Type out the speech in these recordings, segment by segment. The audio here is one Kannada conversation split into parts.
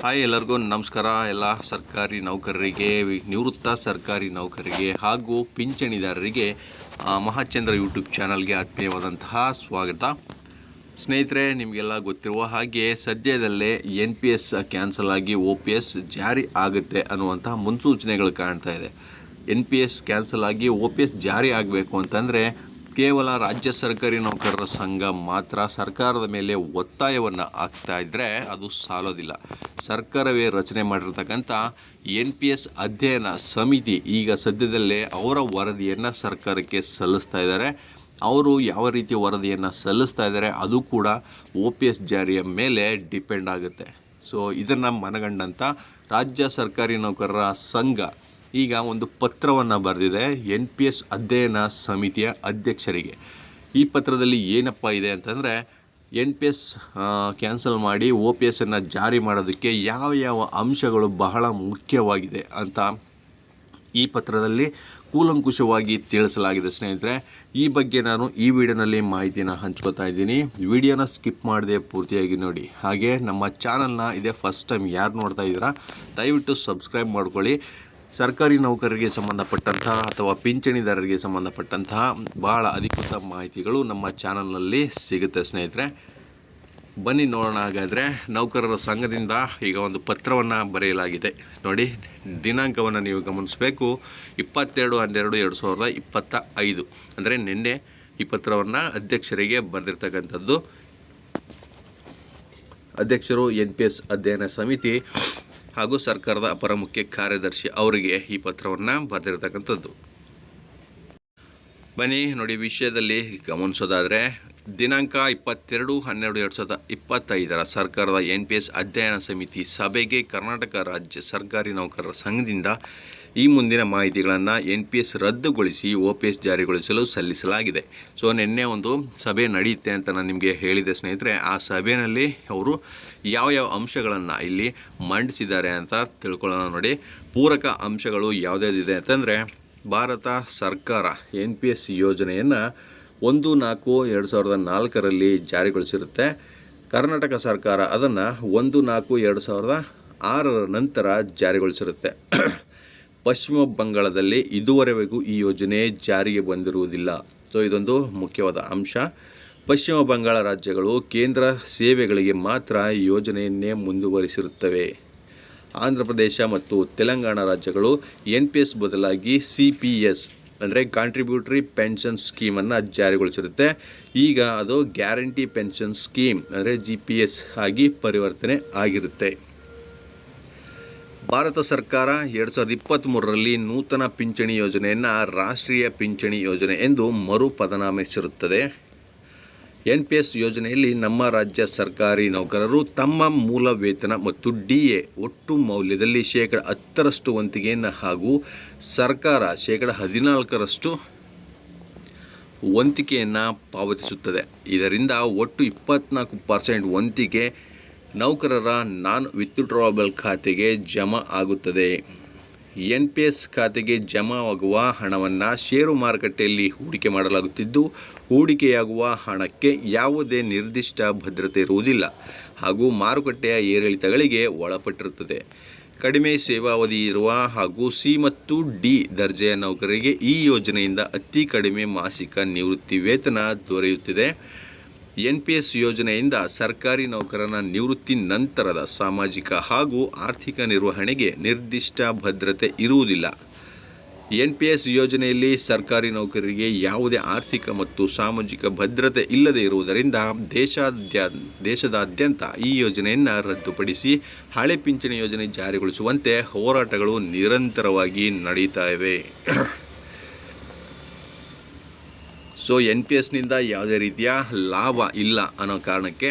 ಹಾಯ್ ಎಲ್ಲರಿಗೂ ನಮಸ್ಕಾರ. ಎಲ್ಲ ಸರ್ಕಾರಿ ನೌಕರರಿಗೆ, ನಿವೃತ್ತ ಸರ್ಕಾರಿ ನೌಕರರಿಗೆ ಹಾಗೂ ಪಿಂಚಣಿದಾರರಿಗೆ ಮಹಾಚಂದ್ರ ಯೂಟ್ಯೂಬ್ ಚಾನಲ್ಗೆ ಆತ್ಮೀಯವಾದಂತಹ ಸ್ವಾಗತ. ಸ್ನೇಹಿತರೆ, ನಿಮಗೆಲ್ಲ ಗೊತ್ತಿರುವ ಹಾಗೆ ಸದ್ಯದಲ್ಲೇ NPS ಕ್ಯಾನ್ಸಲ್ ಆಗಿ OPS ಜಾರಿ ಆಗುತ್ತೆ ಅನ್ನುವಂತಹ ಮುನ್ಸೂಚನೆಗಳು ಕಾಣ್ತಾ ಇದೆ. NPS ಕ್ಯಾನ್ಸಲ್ ಆಗಿ OPS ಜಾರಿ ಆಗಬೇಕು ಅಂತಂದರೆ ಕೇವಲ ರಾಜ್ಯ ಸರ್ಕಾರಿ ನೌಕರರ ಸಂಘ ಮಾತ್ರ ಸರ್ಕಾರದ ಮೇಲೆ ಒತ್ತಾಯವನ್ನು ಹಾಕ್ತಾ ಇದ್ದರೆ ಅದು ಸಾಲೋದಿಲ್ಲ. ಸರ್ಕಾರವೇ ರಚನೆ ಮಾಡಿರ್ತಕ್ಕಂಥ NPS ಅಧ್ಯಯನ ಸಮಿತಿ ಈಗ ಸದ್ಯದಲ್ಲೇ ಅವರ ವರದಿಯನ್ನು ಸರ್ಕಾರಕ್ಕೆ ಸಲ್ಲಿಸ್ತಾ ಇದ್ದಾರೆ. ಅವರು ಯಾವ ರೀತಿ ವರದಿಯನ್ನು ಸಲ್ಲಿಸ್ತಾ ಇದ್ದಾರೆ ಅದು ಕೂಡ OPS ಜಾರಿಯ ಮೇಲೆ ಡಿಪೆಂಡ್ ಆಗುತ್ತೆ. ಸೊ ಇದನ್ನು ಮನಗಂಡಂಥ ರಾಜ್ಯ ಸರ್ಕಾರಿ ನೌಕರರ ಸಂಘ ಈಗ ಒಂದು ಪತ್ರವನ್ನು ಬರೆದಿದೆ NPS ಅಧ್ಯಯನ ಸಮಿತಿಯ ಅಧ್ಯಕ್ಷರಿಗೆ. ಈ ಪತ್ರದಲ್ಲಿ ಏನಪ್ಪ ಇದೆ ಅಂತಂದರೆ, NPS ಕ್ಯಾನ್ಸಲ್ ಮಾಡಿ OPSನ್ನು ಜಾರಿ ಮಾಡೋದಕ್ಕೆ ಯಾವ ಅಂಶಗಳು ಬಹಳ ಮುಖ್ಯವಾಗಿದೆ ಅಂತ ಈ ಪತ್ರದಲ್ಲಿ ಕೂಲಂಕುಷವಾಗಿ ತಿಳಿಸಲಾಗಿದೆ. ಸ್ನೇಹಿತರೆ, ಈ ಬಗ್ಗೆ ನಾನು ಈ ವಿಡಿಯೋನಲ್ಲಿ ಮಾಹಿತಿನ ಹಂಚ್ಕೋತಾ ಇದ್ದೀನಿ. ವಿಡಿಯೋನ ಸ್ಕಿಪ್ ಮಾಡದೆ ಪೂರ್ತಿಯಾಗಿ ನೋಡಿ. ಹಾಗೆ ನಮ್ಮ ಚಾನಲ್ನ ಇದೇ ಫಸ್ಟ್ ಟೈಮ್ ಯಾರು ನೋಡ್ತಾ ಇದ್ದೀರಾ ದಯವಿಟ್ಟು ಸಬ್ಸ್ಕ್ರೈಬ್ ಮಾಡ್ಕೊಳ್ಳಿ. ಸರ್ಕಾರಿ ನೌಕರರಿಗೆ ಸಂಬಂಧಪಟ್ಟಂತಹ ಅಥವಾ ಪಿಂಚಣಿದಾರರಿಗೆ ಸಂಬಂಧಪಟ್ಟಂತಹ ಬಹಳ ಅಧಿಕೃತ ಮಾಹಿತಿಗಳು ನಮ್ಮ ಚಾನಲ್ನಲ್ಲಿ ಸಿಗುತ್ತೆ. ಸ್ನೇಹಿತರೆ, ಬನ್ನಿ ನೋಡೋಣ. ಹಾಗಾದರೆ ನೌಕರರ ಸಂಘದಿಂದ ಈಗ ಒಂದು ಪತ್ರವನ್ನು ಬರೆಯಲಾಗಿದೆ. ನೋಡಿ, ದಿನಾಂಕವನ್ನು ನೀವು ಗಮನಿಸಬೇಕು. 22/12/2025 ಅಂದರೆ ನಿನ್ನೆ ಈ ಪತ್ರವನ್ನು ಅಧ್ಯಕ್ಷರಿಗೆ ಬರೆದಿರ್ತಕ್ಕಂಥದ್ದು. ಅಧ್ಯಕ್ಷರು NPS ಅಧ್ಯಯನ ಸಮಿತಿ ಹಾಗೂ ಸರ್ಕಾರದ ಅಪರ ಮುಖ್ಯ ಕಾರ್ಯದರ್ಶಿ ಅವರಿಗೆ ಈ ಪತ್ರವನ್ನು ಬರೆದಿರ್ತಕ್ಕಂಥದ್ದು. ಬನ್ನಿ ನೋಡಿ, ವಿಷಯದಲ್ಲಿ ಗಮನಿಸೋದಾದರೆ ದಿನಾಂಕ 22/12/2025 ಸರ್ಕಾರದ NPS ಅಧ್ಯಯನ ಸಮಿತಿ ಸಭೆಗೆ ಕರ್ನಾಟಕ ರಾಜ್ಯ ಸರ್ಕಾರಿ ನೌಕರರ ಸಂಘದಿಂದ ಈ ಮುಂದಿನ ಮಾಹಿತಿಗಳನ್ನು NPS ರದ್ದುಗೊಳಿಸಿ OPS ಜಾರಿಗೊಳಿಸಲು ಸಲ್ಲಿಸಲಾಗಿದೆ. ಸೊ ನಿನ್ನೆ ಒಂದು ಸಭೆ ನಡೆಯುತ್ತೆ ಅಂತ ನಾನು ನಿಮಗೆ ಹೇಳಿದೆ ಸ್ನೇಹಿತರೆ. ಆ ಸಭೆಯಲ್ಲಿ ಅವರು ಯಾವ ಅಂಶಗಳನ್ನು ಇಲ್ಲಿ ಮಂಡಿಸಿದ್ದಾರೆ ಅಂತ ತಿಳ್ಕೊಳ್ಳೋಣ. ನೋಡಿ, ಪೂರಕ ಅಂಶಗಳು ಯಾವುದ್ಯಾವುದಿದೆ ಅಂತಂದರೆ, ಭಾರತ ಸರ್ಕಾರ NPS ಯೋಜನೆಯನ್ನು 1/4/2004 ಜಾರಿಗೊಳಿಸಿರುತ್ತೆ. ಕರ್ನಾಟಕ ಸರ್ಕಾರ ಅದನ್ನು 1/4/2006 ನಂತರ ಜಾರಿಗೊಳಿಸಿರುತ್ತೆ. ಪಶ್ಚಿಮ ಬಂಗಾಳದಲ್ಲಿ ಇದುವರೆಗೂ ಈ ಯೋಜನೆ ಜಾರಿಗೆ ಬಂದಿರುವುದಿಲ್ಲ. ಸೊ ಇದೊಂದು ಮುಖ್ಯವಾದ ಅಂಶ. ಪಶ್ಚಿಮ ಬಂಗಾಳ ರಾಜ್ಯಗಳು ಕೇಂದ್ರ ಸೇವೆಗಳಿಗೆ ಮಾತ್ರ ಯೋಜನೆಯನ್ನೇ ಮುಂದುವರಿಸಿರುತ್ತವೆ. ಆಂಧ್ರ ಪ್ರದೇಶ ಮತ್ತು ತೆಲಂಗಾಣ ರಾಜ್ಯಗಳು NPS ಬದಲಾಗಿ CPS ಅಂದರೆ ಕಾಂಟ್ರಿಬ್ಯೂಟರಿ ಪೆನ್ಷನ್ ಸ್ಕೀಮನ್ನು ಜಾರಿಗೊಳಿಸಿರುತ್ತೆ. ಈಗ ಅದು ಗ್ಯಾರಂಟಿ ಪೆನ್ಷನ್ ಸ್ಕೀಮ್ ಅಂದರೆ GPS ಆಗಿ ಪರಿವರ್ತನೆ ಆಗಿರುತ್ತೆ. ಭಾರತ ಸರ್ಕಾರ 2023ರಲ್ಲಿ ನೂತನ ಪಿಂಚಣಿ ಯೋಜನೆಯನ್ನು ರಾಷ್ಟ್ರೀಯ ಪಿಂಚಣಿ ಯೋಜನೆ ಎಂದು ಮರುಪದನಾಮಿಸಿರುತ್ತದೆ. NPS ಯೋಜನೆಯಲ್ಲಿ ನಮ್ಮ ರಾಜ್ಯ ಸರ್ಕಾರಿ ನೌಕರರು ತಮ್ಮ ಮೂಲ ವೇತನ ಮತ್ತು DA ಒಟ್ಟು ಮೌಲ್ಯದಲ್ಲಿ 10% ವಂತಿಗೆಯನ್ನು ಹಾಗೂ ಸರ್ಕಾರ 14% ವಂತಿಗೆಯನ್ನು ಪಾವತಿಸುತ್ತದೆ. ಇದರಿಂದ ಒಟ್ಟು 24% ವಂತಿಗೆ ನೌಕರರ ನಾನ್ ವಿತ್ಡ್ರಾವಬಲ್ ಖಾತೆಗೆ ಜಮಾ ಆಗುತ್ತದೆ. NPS ಖಾತೆಗೆ ಜಮಾವಾಗುವ ಹಣವನ್ನು ಷೇರು ಮಾರುಕಟ್ಟೆಯಲ್ಲಿ ಹೂಡಿಕೆ ಮಾಡಲಾಗುತ್ತಿದ್ದು, ಹೂಡಿಕೆಯಾಗುವ ಹಣಕ್ಕೆ ಯಾವುದೇ ನಿರ್ದಿಷ್ಟ ಭದ್ರತೆ ಇರುವುದಿಲ್ಲ ಹಾಗೂ ಮಾರುಕಟ್ಟೆಯ ಏರಿಳಿತಗಳಿಗೆ ಒಳಪಟ್ಟಿರುತ್ತದೆ. ಕಡಿಮೆ ಸೇವಾವಧಿ ಇರುವ ಹಾಗೂ C ಮತ್ತು D ದರ್ಜೆಯ ನೌಕರರಿಗೆ ಈ ಯೋಜನೆಯಿಂದ ಅತಿ ಕಡಿಮೆ ಮಾಸಿಕ ನಿವೃತ್ತಿ ವೇತನ ದೊರೆಯುತ್ತಿದೆ. NPS ಯೋಜನೆಯಿಂದ ಸರ್ಕಾರಿ ನೌಕರನ ನಿವೃತ್ತಿ ನಂತರದ ಸಾಮಾಜಿಕ ಹಾಗೂ ಆರ್ಥಿಕ ನಿರ್ವಹಣೆಗೆ ನಿರ್ದಿಷ್ಟ ಭದ್ರತೆ ಇರುವುದಿಲ್ಲ. NPS ಯೋಜನೆಯಲ್ಲಿ ಸರ್ಕಾರಿ ನೌಕರರಿಗೆ ಯಾವುದೇ ಆರ್ಥಿಕ ಮತ್ತು ಸಾಮಾಜಿಕ ಭದ್ರತೆ ಇಲ್ಲದೆ ಇರುವುದರಿಂದ ದೇಶದಾದ್ಯಂತ ಈ ಯೋಜನೆಯನ್ನು ರದ್ದುಪಡಿಸಿ ಹಳೆ ಪಿಂಚಣಿ ಯೋಜನೆ ಜಾರಿಗೊಳಿಸುವಂತೆ ಹೋರಾಟಗಳು ನಿರಂತರವಾಗಿ ನಡೀತಾ ಇವೆ. ಸೊ NPSನಿಂದ ಯಾವುದೇ ರೀತಿಯ ಲಾಭ ಇಲ್ಲ ಅನ್ನೋ ಕಾರಣಕ್ಕೆ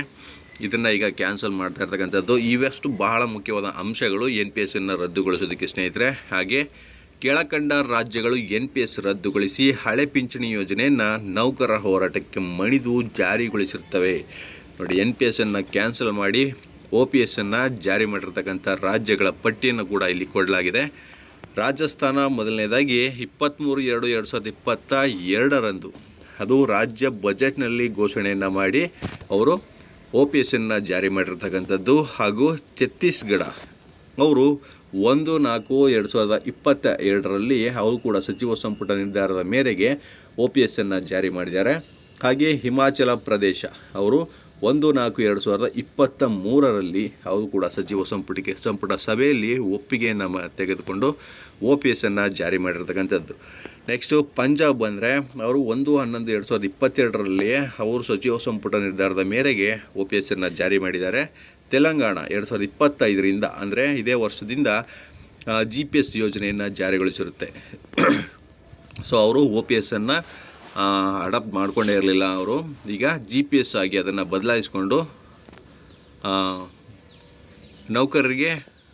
ಇದನ್ನು ಈಗ ಕ್ಯಾನ್ಸಲ್ ಮಾಡ್ತಾ ಇರ್ತಕ್ಕಂಥದ್ದು. ಇವೆಷ್ಟು ಬಹಳ ಮುಖ್ಯವಾದ ಅಂಶಗಳು NPSನ್ನು ರದ್ದುಗೊಳಿಸೋದಕ್ಕೆ ಸ್ನೇಹಿತರೆ. ಹಾಗೆ ಕೆಳಕಂಡ ರಾಜ್ಯಗಳು NPS ರದ್ದುಗೊಳಿಸಿ ಹಳೆ ಪಿಂಚಣಿ ಯೋಜನೆಯನ್ನು ನೌಕರರ ಹೋರಾಟಕ್ಕೆ ಮಣಿದು ಜಾರಿಗೊಳಿಸಿರ್ತವೆ. ನೋಡಿ, NPSನ್ನು ಕ್ಯಾನ್ಸಲ್ ಮಾಡಿ OPSನ್ನು ಜಾರಿ ಮಾಡಿರ್ತಕ್ಕಂಥ ರಾಜ್ಯಗಳ ಪಟ್ಟಿಯನ್ನು ಕೂಡ ಇಲ್ಲಿ ಕೊಡಲಾಗಿದೆ. ರಾಜಸ್ಥಾನ ಮೊದಲನೇದಾಗಿ 23/2/2022 ಅದು ರಾಜ್ಯ ಬಜೆಟ್ನಲ್ಲಿ ಘೋಷಣೆಯನ್ನು ಮಾಡಿ ಅವರು OPSನ ಜಾರಿ ಮಾಡಿರ್ತಕ್ಕಂಥದ್ದು. ಹಾಗೂ ಛತ್ತೀಸ್ಗಢ ಅವರು 1/4/2022 ಅವರು ಕೂಡ ಸಚಿವ ಸಂಪುಟ ನಿರ್ಧಾರದ ಮೇರೆಗೆ OPSನ ಜಾರಿ ಮಾಡಿದ್ದಾರೆ. ಹಾಗೆ ಹಿಮಾಚಲ ಪ್ರದೇಶ ಅವರು 1/4/2023 ಅವರು ಕೂಡ ಸಚಿವ ಸಂಪುಟ ಸಭೆಯಲ್ಲಿ ಒಪ್ಪಿಗೆಯನ್ನು ತೆಗೆದುಕೊಂಡು OPSನ ಜಾರಿ ಮಾಡಿರ್ತಕ್ಕಂಥದ್ದು. ನೆಕ್ಸ್ಟು ಪಂಜಾಬ್ ಬಂದರೆ ಅವರು 1/11/2022 ಅವರು ಸಚಿವ ಸಂಪುಟ ನಿರ್ಧಾರದ ಮೇರೆಗೆ OPSನ ಜಾರಿ ಮಾಡಿದ್ದಾರೆ. ತೆಲಂಗಾಣ 2025 ಅಂದರೆ ಇದೇ ವರ್ಷದಿಂದ GPS ಯೋಜನೆಯನ್ನು ಜಾರಿಗೊಳಿಸಿರುತ್ತೆ. ಸೊ ಅವರು OPSನ್ನು ಅಡಾಪ್ಟ್ ಮಾಡ್ಕೊಂಡೇ ಇರಲಿಲ್ಲ. ಅವರು ಈಗ GPS ಆಗಿ ಅದನ್ನು ಬದಲಾಯಿಸ್ಕೊಂಡು ನೌಕರರಿಗೆ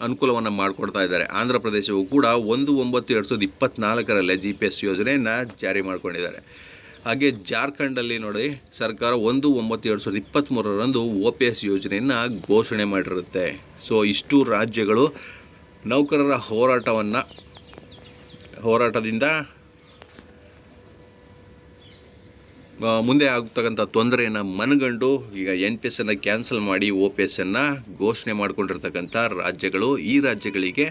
ಅನುಕೂಲವನ್ನು ಮಾಡಿಕೊಡ್ತಾ ಇದ್ದಾರೆ. ಆಂಧ್ರ ಪ್ರದೇಶವು ಕೂಡ 1/9/2024 GPS ಯೋಜನೆಯನ್ನು ಜಾರಿ ಮಾಡಿಕೊಂಡಿದ್ದಾರೆ. ಹಾಗೆ ಜಾರ್ಖಂಡಲ್ಲಿ ನೋಡಿ ಸರ್ಕಾರ 1/9/2023 OPS ಯೋಜನೆಯನ್ನು ಘೋಷಣೆ ಮಾಡಿರುತ್ತೆ. ಸೊ ಇಷ್ಟು ರಾಜ್ಯಗಳು ನೌಕರರ ಹೋರಾಟದಿಂದ ಮುಂದೆ ಆಗ್ತಕ್ಕಂಥ ತೊಂದರೆಯನ್ನು ಮನಗಂಡು ಈಗ NPSನ್ನು ಕ್ಯಾನ್ಸಲ್ ಮಾಡಿ OPSನ್ನು ಘೋಷಣೆ ಮಾಡಿಕೊಂಡಿರ್ತಕ್ಕಂಥ ರಾಜ್ಯಗಳು. ಈ ರಾಜ್ಯಗಳಿಗೆ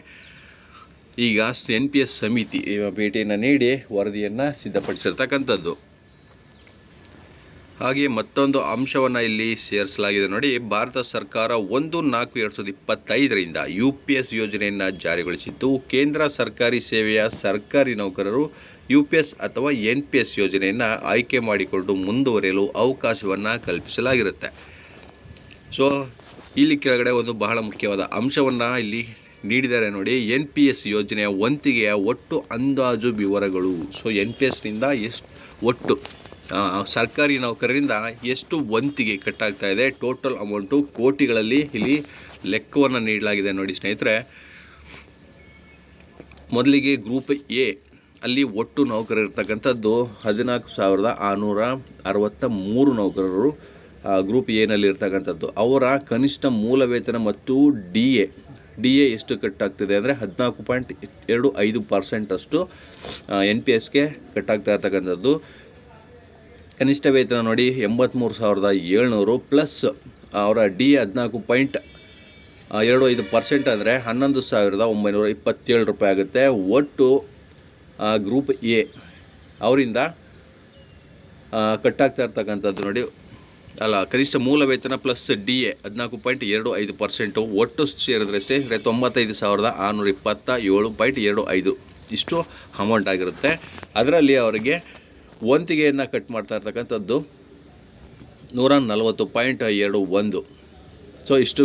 ಈಗ NPS ಸಮಿತಿ ಭೇಟಿಯನ್ನು ನೀಡಿ ವರದಿಯನ್ನು ಸಿದ್ಧಪಡಿಸಿರ್ತಕ್ಕಂಥದ್ದು. ಹಾಗೆ ಮತ್ತೊಂದು ಅಂಶವನ್ನು ಇಲ್ಲಿ ಸೇರಿಸಲಾಗಿದೆ ನೋಡಿ. ಭಾರತ ಸರ್ಕಾರ 1/4/2025 UPS ಯೋಜನೆಯನ್ನು ಜಾರಿಗೊಳಿಸಿದ್ದು, ಕೇಂದ್ರ ಸರ್ಕಾರಿ ಸೇವೆಯ ಸರ್ಕಾರಿ ನೌಕರರು UPS ಅಥವಾ NPS ಯೋಜನೆಯನ್ನು ಆಯ್ಕೆ ಮಾಡಿಕೊಂಡು ಮುಂದುವರಿಯಲು ಅವಕಾಶವನ್ನು ಕಲ್ಪಿಸಲಾಗಿರುತ್ತೆ. ಸೊ ಇಲ್ಲಿ ಕೆಳಗಡೆ ಒಂದು ಬಹಳ ಮುಖ್ಯವಾದ ಅಂಶವನ್ನು ಇಲ್ಲಿ ನೀಡಿದ್ದಾರೆ ನೋಡಿ. NPS ಯೋಜನೆಯ ವಂತಿಗೆಯ ಒಟ್ಟು ಅಂದಾಜು ವಿವರಗಳು. ಸೊ NPSನಿಂದ ಒಟ್ಟು ಸರ್ಕಾರಿ ನೌಕರರಿಂದ ಎಷ್ಟು ವಂತಿಗೆ ಕಟ್ಟಾಗ್ತಾ ಇದೆ, ಟೋಟಲ್ ಅಮೌಂಟು ಕೋಟಿಗಳಲ್ಲಿ ಇಲ್ಲಿ ಲೆಕ್ಕವನ್ನು ನೀಡಲಾಗಿದೆ ನೋಡಿ ಸ್ನೇಹಿತರೆ. ಮೊದಲಿಗೆ ಗ್ರೂಪ್ ಎ ಅಲ್ಲಿ ಒಟ್ಟು ನೌಕರರು ಇರ್ತಕ್ಕಂಥದ್ದು 14,663 ನೌಕರರು ಗ್ರೂಪ್ ಎನಲ್ಲಿ ಇರ್ತಕ್ಕಂಥದ್ದು. ಅವರ ಕನಿಷ್ಠ ಮೂಲ ವೇತನ ಮತ್ತು ಡಿ ಎ ಎಷ್ಟು ಕಟ್ಟಾಗ್ತದೆ ಅಂದರೆ 14.25% ಅಷ್ಟು NPSಗೆ ಕಟ್ಟಾಗ್ತಾ ಇರ್ತಕ್ಕಂಥದ್ದು. ಕನಿಷ್ಠ ವೇತನ ನೋಡಿ 83,700 ಪ್ಲಸ್ ಅವರ DA 14.25% ಅಂದರೆ 11,927 ರೂಪಾಯಿ ಆಗುತ್ತೆ. ಒಟ್ಟು ಗ್ರೂಪ್ ಎ ಅವರಿಂದ ಕಟ್ಟಾಗ್ತಾ ಇರ್ತಕ್ಕಂಥದ್ದು ನೋಡಿ ಕನಿಷ್ಠ ಮೂಲ ವೇತನ ಪ್ಲಸ್ DA 14.25% ಒಟ್ಟು ಸೇರಿದ್ರೆ ಸ್ನೇಹಿತರೆ 95,627.25 ಇಷ್ಟು ಅಮೌಂಟ್ ಆಗಿರುತ್ತೆ. ಅದರಲ್ಲಿ ಅವರಿಗೆ ವಂತಿಗೆಯನ್ನು ಕಟ್ ಮಾಡ್ತಾ ಇರ್ತಕ್ಕಂಥದ್ದು 140.21. ಸೊ ಇಷ್ಟು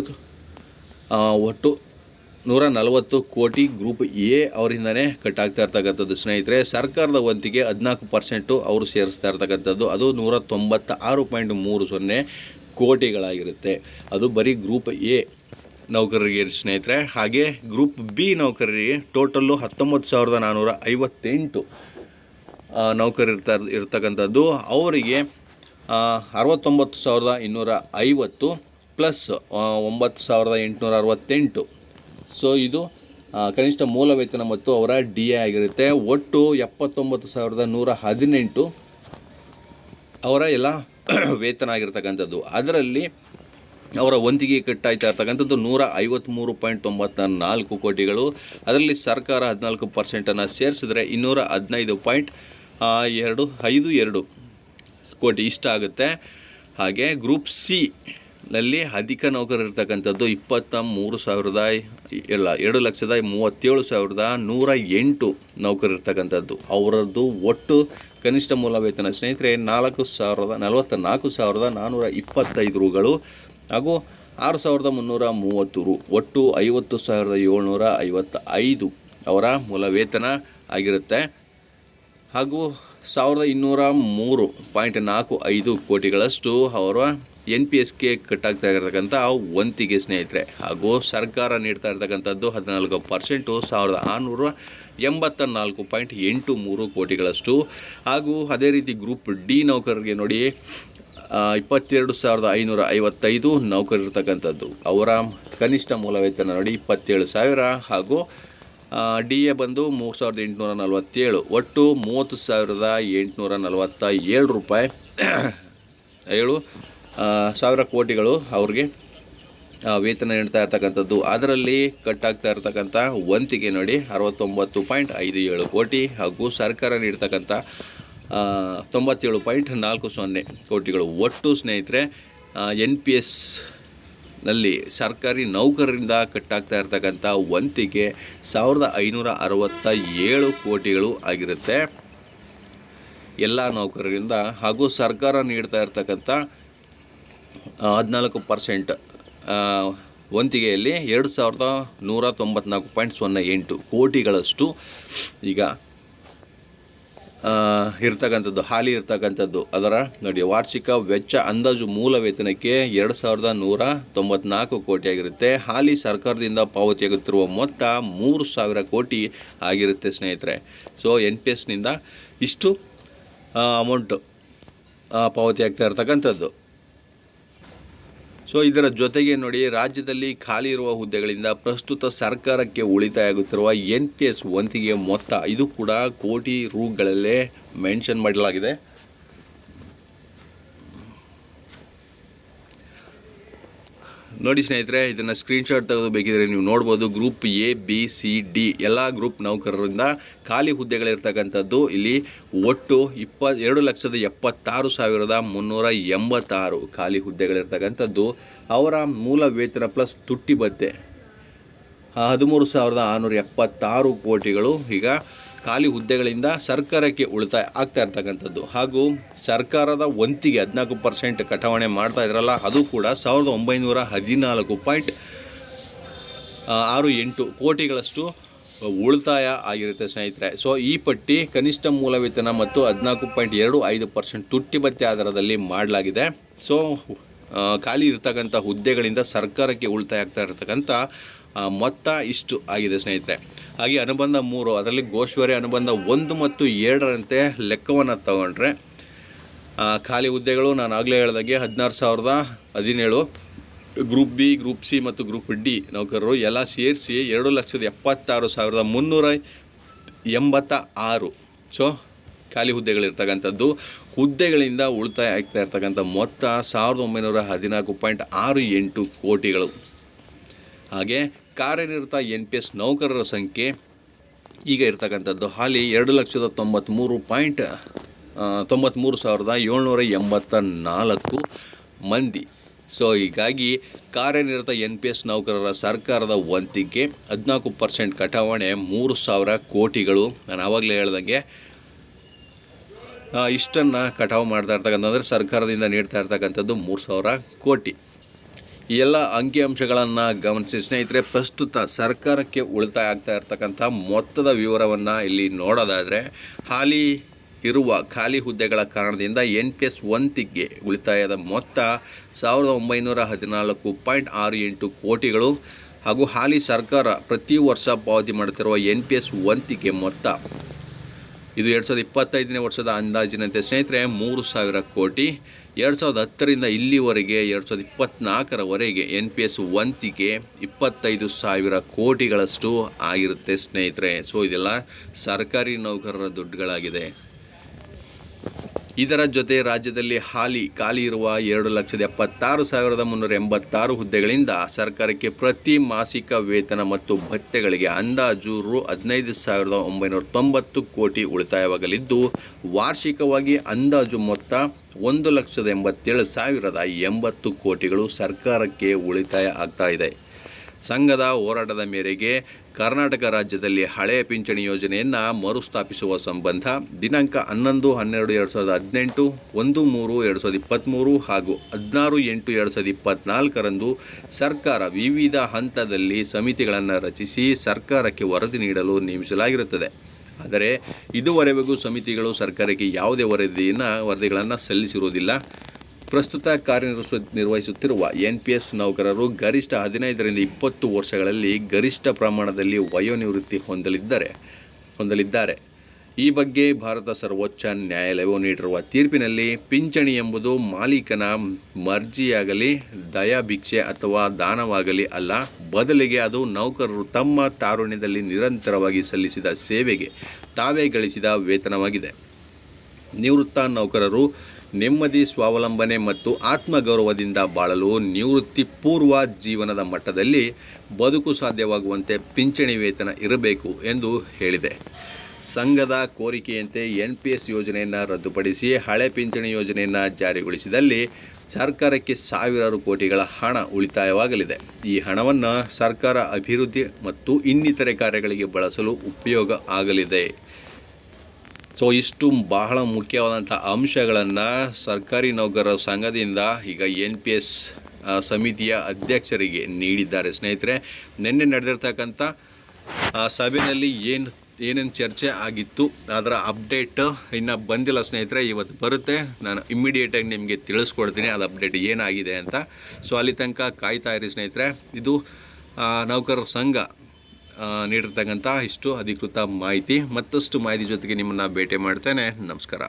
ಒಟ್ಟು 140 ಕೋಟಿ ಗ್ರೂಪ್ ಎ ಅವರಿಂದನೇ ಕಟ್ಟಾಗ್ತಾ ಇರ್ತಕ್ಕಂಥದ್ದು ಸ್ನೇಹಿತರೆ. ಸರ್ಕಾರದ ವಂತಿಗೆ 14% ಅವರು ಸೇರಿಸ್ತಾ ಇರ್ತಕ್ಕಂಥದ್ದು, ಅದು 196.30 ಕೋಟಿಗಳಾಗಿರುತ್ತೆ. ಅದು ಬರೀ ಗ್ರೂಪ್ ಎ ನೌಕರರಿಗೆ ಸ್ನೇಹಿತರೆ. ಹಾಗೆ ಗ್ರೂಪ್ ಬಿ ನೌಕರರಿಗೆ ಟೋಟಲ್ಲು 19,458 ನೌಕರರು ಇರ್ತಕ್ಕಂಥದ್ದು. ಅವರಿಗೆ 69,250 ಪ್ಲಸ್ 9,868. ಸೊ ಇದು ಕನಿಷ್ಠ ಮೂಲ ವೇತನ ಮತ್ತು ಅವರ DA ಆಗಿರುತ್ತೆ. ಒಟ್ಟು 79,118 ಅವರ ಎಲ್ಲ ವೇತನ ಆಗಿರ್ತಕ್ಕಂಥದ್ದು. ಅದರಲ್ಲಿ ಅವರ ವಂತಿಗೆ ಕಟ್ಟಾಯ್ತಾ ಇರ್ತಕ್ಕಂಥದ್ದು 153.94 ಕೋಟಿಗಳು. ಅದರಲ್ಲಿ ಸರ್ಕಾರ 14% ಸೇರಿಸಿದ್ರೆ 215.252 ಕೋಟಿ ಇಷ್ಟ ಆಗುತ್ತೆ. ಹಾಗೆ ಗ್ರೂಪ್ ಸಿ ನಲ್ಲಿ ಅಧಿಕ ನೌಕರರು ಇರ್ತಕ್ಕಂಥದ್ದು 2,37,108 ನೌಕರರು ಇರ್ತಕ್ಕಂಥದ್ದು. ಅವರದ್ದು ಒಟ್ಟು ಕನಿಷ್ಠ ಮೂಲ ವೇತನ ಸ್ನೇಹಿತರೆ 44,425 ರೂಗಳು ಹಾಗೂ 6,330 ರು, ಒಟ್ಟು 50,755 ಅವರ ಮೂಲ ವೇತನ ಆಗಿರುತ್ತೆ. ಹಾಗೂ 1,203.45 ಕೋಟಿಗಳಷ್ಟು ಅವರ NPSಗೆ ಕಟ್ಟಾಗ್ತಾ ಇರತಕ್ಕಂಥ ವಂತಿಗೆ ಸ್ನೇಹಿತರೆ. ಹಾಗೂ ಸರ್ಕಾರ ನೀಡ್ತಾ ಇರ್ತಕ್ಕಂಥದ್ದು 14% 1,684.83 ಕೋಟಿಗಳಷ್ಟು. ಹಾಗೂ ಅದೇ ರೀತಿ ಗ್ರೂಪ್ ಡಿ ನೌಕರರಿಗೆ ನೋಡಿ 22,555 ನೌಕರರು ಇರ್ತಕ್ಕಂಥದ್ದು. ಅವರ ಕನಿಷ್ಠ ಮೂಲ ವೇತನ ನೋಡಿ 27,000 ಹಾಗೂ DA ಬಂದು 3,847, ಒಟ್ಟು 30,847 ರೂಪಾಯಿ ಸಾವಿರ ಕೋಟಿಗಳು ಅವ್ರಿಗೆ ವೇತನ ನೀಡ್ತಾ ಇರ್ತಕ್ಕಂಥದ್ದು. ಅದರಲ್ಲಿ ಕಟ್ಟಾಗ್ತಾ ಇರ್ತಕ್ಕಂಥ ವಂತಿಗೆ ನೋಡಿ 69.57 ಕೋಟಿ ಹಾಗೂ ಸರ್ಕಾರ ನೀಡ್ತಕ್ಕಂಥ 97.40 ಕೋಟಿಗಳು. ಒಟ್ಟು ಸ್ನೇಹಿತರೆ NPSನಲ್ಲಿ ಸರ್ಕಾರಿ ನೌಕರರಿಂದ ಕಟ್ಟಾಗ್ತಾ ಇರ್ತಕ್ಕಂಥ ವಂತಿಗೆ 1567 ಕೋಟಿಗಳು ಆಗಿರುತ್ತೆ ಎಲ್ಲ ನೌಕರರಿಂದ. ಹಾಗೂ ಸರ್ಕಾರ ನೀಡ್ತಾ ಇರ್ತಕ್ಕಂಥ 14% ವಂತಿಗೆಯಲ್ಲಿ 2194.08 ಕೋಟಿಗಳಷ್ಟು ಈಗ ಇರ್ತಕ್ಕಂಥದ್ದು, ಹಾಲಿ ಇರ್ತಕ್ಕಂಥದ್ದು. ಅದರ ನೋಡಿ ವಾರ್ಷಿಕ ವೆಚ್ಚ ಅಂದಾಜು ಮೂಲ ವೇತನಕ್ಕೆ 2194 ಕೋಟಿ ಆಗಿರುತ್ತೆ. ಹಾಲಿ ಸರ್ಕಾರದಿಂದ ಪಾವತಿಯಾಗುತ್ತಿರುವ ಮೊತ್ತ 3000 ಕೋಟಿ ಆಗಿರುತ್ತೆ ಸ್ನೇಹಿತರೆ. ಸೊ NPSನಿಂದ ಇಷ್ಟು ಅಮೌಂಟು ಪಾವತಿ ಆಗ್ತಾ ಇರ್ತಕ್ಕಂಥದ್ದು. ಸೊ ಇದರ ಜೊತೆಗೆ ನೋಡಿ, ರಾಜ್ಯದಲ್ಲಿ ಖಾಲಿ ಇರುವ ಹುದ್ದೆಗಳಿಂದ ಪ್ರಸ್ತುತ ಸರ್ಕಾರಕ್ಕೆ ಉಳಿತಾಯ ಆಗುತ್ತಿರುವ NPS ವಂತಿಗೆ ಮೊತ್ತ ಇದು ಕೂಡ ಕೋಟಿ ರೂಗಳಲ್ಲೇ ಮೆನ್ಷನ್ ಮಾಡಲಾಗಿದೆ. ನೋಡಿ ಸ್ನೇಹಿತರೆ, ಇದನ್ನು ಸ್ಕ್ರೀನ್ಶಾಟ್ ತೆಗೆದು ಬೇಕಿದ್ರೆ ನೀವು ನೋಡ್ಬೋದು. Group A, B, C, D ಎಲ್ಲ ಗ್ರೂಪ್ ನೌಕರರಿಂದ ಖಾಲಿ ಹುದ್ದೆಗಳಿರ್ತಕ್ಕಂಥದ್ದು. ಇಲ್ಲಿ ಒಟ್ಟು 22,76,386 ಖಾಲಿ ಹುದ್ದೆಗಳಿರ್ತಕ್ಕಂಥದ್ದು. ಅವರ ಮೂಲ ವೇತನ ಪ್ಲಸ್ ತುಟ್ಟಿ ಭತ್ಯೆ 13,676 ಕೋಟಿಗಳು ಈಗ ಖಾಲಿ ಹುದ್ದೆಗಳಿಂದ ಸರ್ಕಾರಕ್ಕೆ ಉಳಿತಾಯ ಆಗ್ತಾ ಇರ್ತಕ್ಕಂಥದ್ದು. ಹಾಗೂ ಸರ್ಕಾರದ ವಂತಿಗೆ 14% ಕಟಾವಣೆ ಮಾಡ್ತಾ ಇದ್ರಲ್ಲ, ಅದು ಕೂಡ 1968 ಕೋಟಿಗಳಷ್ಟು ಉಳಿತಾಯ ಆಗಿರುತ್ತೆ ಸ್ನೇಹಿತರೆ. ಸೊ ಈ ಪಟ್ಟಿ ಕನಿಷ್ಠ ಮೂಲ ವೇತನ ಮತ್ತು 14.25% ತುಟ್ಟಿ ಭತ್ಯೆ ಆಧಾರದಲ್ಲಿ ಮಾಡಲಾಗಿದೆ. ಸೊ ಖಾಲಿ ಇರ್ತಕ್ಕಂಥ ಹುದ್ದೆಗಳಿಂದ ಸರ್ಕಾರಕ್ಕೆ ಉಳಿತಾಯ ಆಗ್ತಾ ಇರತಕ್ಕಂಥ ಮೊತ್ತ ಇಷ್ಟು ಆಗಿದೆ ಸ್ನೇಹಿತರೆ. ಹಾಗೆ ಅನುಬಂಧ 3 ಅದರಲ್ಲಿ ಗೋಶ್ವರಿ ಅನುಬಂಧ 1 ಮತ್ತು 2ರಂತೆ ಲೆಕ್ಕವನ್ನು ತಗೊಂಡ್ರೆ ಖಾಲಿ ಹುದ್ದೆಗಳು ನಾನು ಆಗಲೇ ಹೇಳಿದಾಗೆ 16,017. ಗ್ರೂಪ್ B, ಗ್ರೂಪ್ C ಮತ್ತು ಗ್ರೂಪ್ D ನೌಕರರು ಎಲ್ಲ ಸೇರಿಸಿ 2,76,386. ಸೊ ಖಾಲಿ ಹುದ್ದೆಗಳಿರ್ತಕ್ಕಂಥದ್ದು. ಹುದ್ದೆಗಳಿಂದ ಉಳಿತಾಯ ಆಗ್ತಾ ಇರ್ತಕ್ಕಂಥ ಮೊತ್ತ 1914.68 ಕೋಟಿಗಳು. ಹಾಗೆ ಕಾರ್ಯನಿರತ NPS ನೌಕರರ ಸಂಖ್ಯೆ ಈಗ ಇರ್ತಕ್ಕಂಥದ್ದು ಹಾಲಿ 2,93,784 ಮಂದಿ. ಸೊ ಹೀಗಾಗಿ ಕಾರ್ಯನಿರತ NPS ನೌಕರರ ಸರ್ಕಾರದ ವಂತಿಗೆ 14% ಕಟಾವಣೆ 3,000 ಕೋಟಿಗಳು. ನಾನು ಆವಾಗಲೇ ಹೇಳ್ದಂಗೆ ಇಷ್ಟನ್ನು ಕಟಾವು ಮಾಡ್ತಾ ಇರ್ತಕ್ಕಂಥದ್ದು ಸರ್ಕಾರದಿಂದ ನೀಡ್ತಾ ಇರ್ತಕ್ಕಂಥದ್ದು 3,000 ಕೋಟಿ. ಈ ಎಲ್ಲ ಅಂಕಿಅಂಶಗಳನ್ನು ಗಮನಿಸಿ ಸ್ನೇಹಿತರೆ, ಪ್ರಸ್ತುತ ಸರ್ಕಾರಕ್ಕೆ ಉಳಿತಾಯ ಆಗ್ತಾ ಇರ್ತಕ್ಕಂಥ ಮೊತ್ತದ ವಿವರವನ್ನು ಇಲ್ಲಿ ನೋಡೋದಾದರೆ, ಹಾಲಿ ಇರುವ ಖಾಲಿ ಹುದ್ದೆಗಳ ಕಾರಣದಿಂದ NPS ವಂತಿಗೆ ಉಳಿತಾಯದ ಮೊತ್ತ 1914.68 ಕೋಟಿಗಳು. ಹಾಗೂ ಹಾಲಿ ಸರ್ಕಾರ ಪ್ರತಿ ವರ್ಷ ಪಾವತಿ ಮಾಡುತ್ತಿರುವ NPS ವಂತಿಗೆ ಮೊತ್ತ ಇದು 2025ನೇ ವರ್ಷದ ಅಂದಾಜಿನಂತೆ ಸ್ನೇಹಿತರೆ 3,000 ಕೋಟಿ. 2010ರಿಂದ ಇಲ್ಲಿವರೆಗೆ 2024ರವರೆಗೆ NPS ವಂತಿಗೆ 25,000 ಕೋಟಿಗಳಷ್ಟು ಆಗಿರುತ್ತೆ ಸ್ನೇಹಿತರೆ. ಸೊ ಇದೆಲ್ಲ ಸರ್ಕಾರಿ ನೌಕರರ ದುಡ್ಡುಗಳಾಗಿದೆ. ಇದರ ಜೊತೆ ರಾಜ್ಯದಲ್ಲಿ ಹಾಲಿ ಖಾಲಿ ಇರುವ 2,76,386 ಹುದ್ದೆಗಳಿಂದ ಸರ್ಕಾರಕ್ಕೆ ಪ್ರತಿ ಮಾಸಿಕ ವೇತನ ಮತ್ತು ಭತ್ಯೆಗಳಿಗೆ ಅಂದಾಜು ರು 15,990 ಕೋಟಿ ಉಳಿತಾಯವಾಗಲಿದ್ದು, ವಾರ್ಷಿಕವಾಗಿ ಅಂದಾಜು ಮೊತ್ತ 1,87,080 ಕೋಟಿಗಳು ಸರ್ಕಾರಕ್ಕೆ ಉಳಿತಾಯ ಆಗ್ತಾ ಇದೆ. ಸಂಘದ ಹೋರಾಟದ ಮೇರೆಗೆ ಕರ್ನಾಟಕ ರಾಜ್ಯದಲ್ಲಿ ಹಳೆಯ ಪಿಂಚಣಿ ಯೋಜನೆಯನ್ನು ಮರುಸ್ಥಾಪಿಸುವ ಸಂಬಂಧ ದಿನಾಂಕ 11/12/2018, 1/3/2023 ಹಾಗೂ 16/8/2024ರಂದು ಸರ್ಕಾರ ವಿವಿಧ ಹಂತದಲ್ಲಿ ಸಮಿತಿಗಳನ್ನು ರಚಿಸಿ ಸರ್ಕಾರಕ್ಕೆ ವರದಿ ನೀಡಲು ನೇಮಿಸಲಾಗಿರುತ್ತದೆ. ಆದರೆ ಇದುವರೆಗೂ ಸಮಿತಿಗಳು ಸರ್ಕಾರಕ್ಕೆ ಯಾವುದೇ ವರದಿಗಳನ್ನು ಸಲ್ಲಿಸಿರುವುದಿಲ್ಲ. ಪ್ರಸ್ತುತ ಕಾರ್ಯನಿರ್ವಹಿಸುತ್ತಿರುವ NPS ನೌಕರರು ಗರಿಷ್ಠ 15ರಿಂದ 20 ವರ್ಷಗಳಲ್ಲಿ ಗರಿಷ್ಠ ಪ್ರಮಾಣದಲ್ಲಿ ವಯೋನಿವೃತ್ತಿ ಹೊಂದಲಿದ್ದಾರೆ. ಈ ಬಗ್ಗೆ ಭಾರತ ಸರ್ವೋಚ್ಚ ನ್ಯಾಯಾಲಯವು ನೀಡಿರುವ ತೀರ್ಪಿನಲ್ಲಿ ಪಿಂಚಣಿ ಎಂಬುದು ಮಾಲೀಕನ ಮರ್ಜಿಯಾಗಲಿ, ದಯಾಭಿಕ್ಷೆ ಅಥವಾ ದಾನವಾಗಲಿ ಅಲ್ಲ, ಬದಲಿಗೆ ಅದು ನೌಕರರು ತಮ್ಮ ತಾರುಣ್ಯದಲ್ಲಿ ನಿರಂತರವಾಗಿ ಸಲ್ಲಿಸಿದ ಸೇವೆಗೆ ತಾವೇ ಗಳಿಸಿದ ವೇತನವಾಗಿದೆ. ನಿವೃತ್ತ ನೌಕರರು ನೆಮ್ಮದಿ, ಸ್ವಾವಲಂಬನೆ ಮತ್ತು ಆತ್ಮಗೌರವದಿಂದ ಬಾಳಲು ನಿವೃತ್ತಿ ಪೂರ್ವ ಜೀವನದ ಮಟ್ಟದಲ್ಲಿ ಬದುಕು ಸಾಧ್ಯವಾಗುವಂತೆ ಪಿಂಚಣಿ ವೇತನ ಇರಬೇಕು ಎಂದು ಹೇಳಿದೆ. ಸಂಘದ ಕೋರಿಕೆಯಂತೆ NPS ಯೋಜನೆಯನ್ನು ರದ್ದುಪಡಿಸಿ ಹಳೆ ಪಿಂಚಣಿ ಯೋಜನೆಯನ್ನು ಜಾರಿಗೊಳಿಸಿದಲ್ಲಿ ಸರ್ಕಾರಕ್ಕೆ ಸಾವಿರಾರು ಕೋಟಿಗಳ ಹಣ ಉಳಿತಾಯವಾಗಲಿದೆ. ಈ ಹಣವನ್ನು ಸರ್ಕಾರ ಅಭಿವೃದ್ಧಿ ಮತ್ತು ಇನ್ನಿತರೆ ಕಾರ್ಯಗಳಿಗೆ ಬಳಸಲು ಉಪಯೋಗ ಆಗಲಿದೆ. ಸೊ ಇಷ್ಟು ಬಹಳ ಮುಖ್ಯವಾದಂಥ ಅಂಶಗಳನ್ನು ಸರ್ಕಾರಿ ನೌಕರರ ಸಂಘದಿಂದ ಈಗ NPS ಸಮಿತಿಯ ಅಧ್ಯಕ್ಷರಿಗೆ ನೀಡಿದ್ದಾರೆ. ಸ್ನೇಹಿತರೆ, ನಿನ್ನೆ ನಡೆದಿರ್ತಕ್ಕಂಥ ಸಭೆಯಲ್ಲಿ ಏನೇನು ಚರ್ಚೆ ಆಗಿತ್ತು ಅದರ ಅಪ್ಡೇಟ್ ಇನ್ನು ಬಂದಿಲ್ಲ ಸ್ನೇಹಿತರೆ. ಇವತ್ತು ಬರುತ್ತೆ, ನಾನು ಇಮ್ಮಿಡಿಯೇಟಾಗಿ ನಿಮಗೆ ತಿಳಿಸ್ಕೊಡ್ತೀನಿ ಅದು ಅಪ್ಡೇಟ್ ಏನಾಗಿದೆ ಅಂತ. ಸೊ ಅಲ್ಲಿ ತನಕ ಕಾಯ್ತಾ ಇರಿ ಸ್ನೇಹಿತರೆ. ಇದು ನೌಕರರ ಸಂಘ ನೀಡಿರ್ತಕ್ಕಂಥ ಇಷ್ಟು ಅಧಿಕೃತ ಮಾಹಿತಿ. ಮತ್ತಷ್ಟು ಮಾಹಿತಿ ಜೊತೆಗೆ ನಿಮ್ಮನ್ನು ಭೇಟಿ ಮಾಡ್ತೇನೆ. ನಮಸ್ಕಾರ.